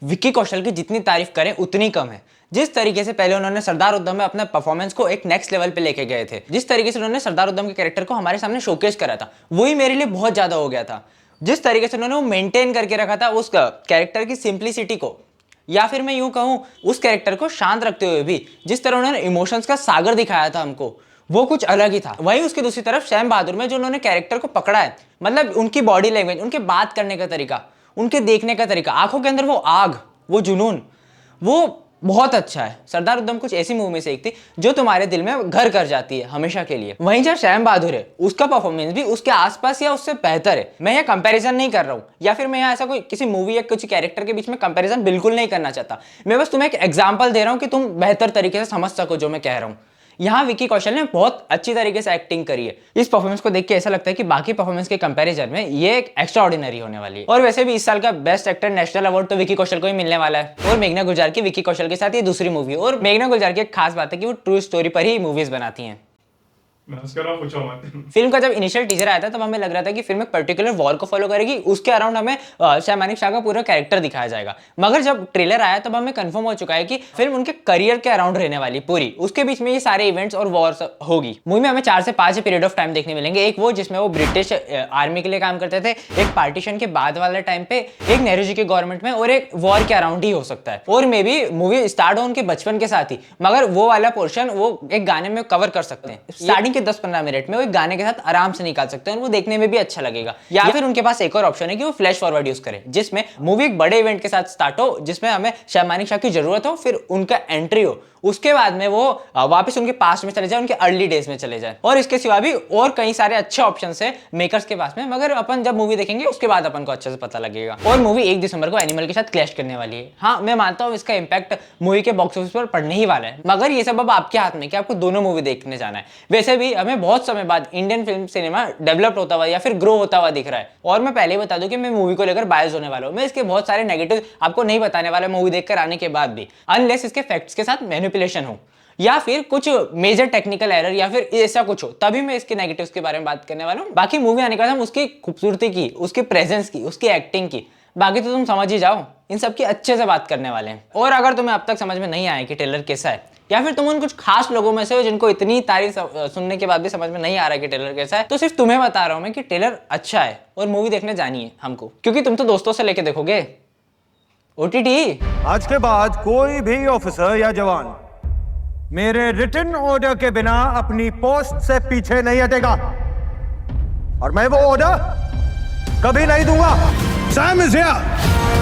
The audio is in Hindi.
विक्की कौशल की जितनी तारीफ करें उतनी कम है। जिस तरीके से पहले उन्होंने सरदार उधम में अपने परफॉर्मेंस को एक नेक्स्ट लेवल पे लेके गए थे, जिस तरीके से उन्होंने सरदार उधम के कैरेक्टर को हमारे सामने शोकेस करा था, वही मेरे लिए बहुत ज्यादा हो गया था। जिस तरीके से उन्होंने वो मेंटेन करके रखा था उस कैरेक्टर की सिंप्लिसिटी को, या फिर मैं यूं कहूं उस कैरेक्टर को शांत रखते हुए भी जिस तरह उन्होंने इमोशंस का सागर दिखाया था हमको, वो कुछ अलग ही था। वहीं उसकी दूसरी तरफ सैम बहादुर में जो उन्होंने कैरेक्टर को पकड़ा है, मतलब उनकी बॉडी लैंग्वेज, उनके बात करने का तरीका, उनके देखने का तरीका, आंखों के अंदर वो आग, वो जुनून, वो बहुत अच्छा है। सरदार उधम कुछ ऐसी मूवी में से एक थी जो तुम्हारे दिल में घर कर जाती है हमेशा के लिए। वहीं जब सैम बहादुर है, उसका परफॉर्मेंस भी उसके आसपास या उससे बेहतर है। मैं यहाँ कंपैरिजन नहीं कर रहा हूँ, या फिर मैं यहाँ ऐसा कोई किसी मूवी या कुछ कैरेक्टर के बीच में कंपैरिजन बिल्कुल नहीं करना चाहता। मैं बस तुम्हें एक एग्जांपल दे रहा हूँ कि तुम बेहतर तरीके से समझ सको जो मैं कह रहा हूँ। यहाँ विक्की कौशल ने बहुत अच्छी तरीके से एक्टिंग करी है। इस परफॉर्मेंस को देख के ऐसा लगता है कि बाकी परफॉर्मेंस के कंपैरिजन में ये एक एक्स्ट्रा ऑर्डिनरी होने वाली है। और वैसे भी इस साल का बेस्ट एक्टर नेशनल अवार्ड तो विक्की कौशल को ही मिलने वाला है। और मेघना गुलजार की विक्की कौशल के साथ ये दूसरी मूवी है। और मेघना गुलजार की एक खास बात है कि वो ट्रू स्टोरी पर ही मूवीज बनाती हैं। फिल्म का जब इनिशियल टीजर आया था तब हमें लग रहा था कि फिल्म एक पर्टिकुलर वॉर को फॉलो करेगी, उसके अराउंड हमें शाह मानिक शाह का पूरा कैरेक्टर दिखाया जाएगा। मगर जब ट्रेलर आया तब हमें कंफर्म हो चुका है कि फिल्म उनके करियर के अराउंड रहने वाली पूरी, उसके बीच में ये सारे इवेंट्स और वॉर होगी। मूवी में हमें 4 से 5 पीरियड ऑफ टाइम देखने मिलेंगे। एक वो जिसमें वो ब्रिटिश आर्मी के लिए काम करते थे, एक पार्टीशन के बाद वाले टाइम पे, एक नेहरू जी के गवर्नमेंट में, और एक वॉर के अराउंड ही हो सकता है। और मे बी मूवी स्टार्ट हो उनके बचपन के साथ ही, मगर वो वाला पोर्शन वो एक गाने में कवर कर सकते हैं। स्टार्टिंग के 10-15 मिनट में वो एक गाने के साथ आराम से निकाल सकते हैं और वो देखने में भी अच्छा लगेगा। या फिर उनके पास एक और ऑप्शन है कि वो फ्लैश फॉरवर्ड यूज करें, जिसमें मूवी एक बड़े इवेंट के साथ स्टार्ट हो, जिसमें हमें शाह मानिक शाह की जरूरत हो, फिर उनका एंट्री हो, उसके बाद में वो वापस उनके पास्ट में चले जाए, उनके अर्ली डेज में चले जाए। और इसके सिवा भी और कई सारे अच्छे ऑप्शंस है मेकर्स के पास में, मगर अपन जब मूवी देखेंगे उसके बाद अपन को अच्छे से पता लगेगा। और मूवी 1 दिसंबर को एनिमल के साथ क्लैश करने वाली है। हाँ, मैं मानता हूँ इसका इंपैक्ट मूवी के बॉक्स ऑफिस पर पड़ने ही वाला है, मगर ये सब अब आपके हाथ में कि आपको दोनों मूवी देखने जाना है। वैसे भी हमें बहुत समय बाद इंडियन फिल्म सिनेमा डेवलप होता हुआ या फिर ग्रो होता हुआ दिख रहा है। और मैं पहले ही बता दूं कि मैं मूवी को लेकर बायस होने वाला हूं। मैं इसके बहुत सारे नेगेटिव आपको नहीं बताने वाला मूवी देखकर आने के बाद भी, अनलेस इसके फैक्ट्स के साथ मैनिपुलेशन हो या फिर कुछ मेजर टेक्निकल एरर या फिर ऐसा कुछ हो, तभी मैं इसके नेगेटिव्स के बारे में बात करने वाला हूं। बाकी मूवी आने के बाद हम उसकी खूबसूरती की, उसकी प्रेजेंस की, उसकी एक्टिंग की, बाकी तो तुम समझ ही जाओ, इन सब की अच्छे से बात करने वाले हैं। और अगर तुम्हें अब तक समझ में नहीं आया कि ट्रेलर कैसा है, या फिर तुम उन कुछ खास लोगों में से हो जिनको इतनी तारीफ सुनने के बाद भी समझ में नहीं आ रहा कि ट्रेलर कैसा है, तो सिर्फ तुम्हें बता रहा हूं मैं कि ट्रेलर अच्छा है और मूवी देखने जानी है हमको, क्योंकि तुम तो दोस्तों से लेके देखोगे। OTT आज के बाद कोई भी ऑफिसर या जवान मेरे रिटन ऑर्डर के बिना अपनी पोस्ट से पीछे नहीं हटेगा, और मैं वो ऑर्डर कभी नहीं दूंगा। Sam is here.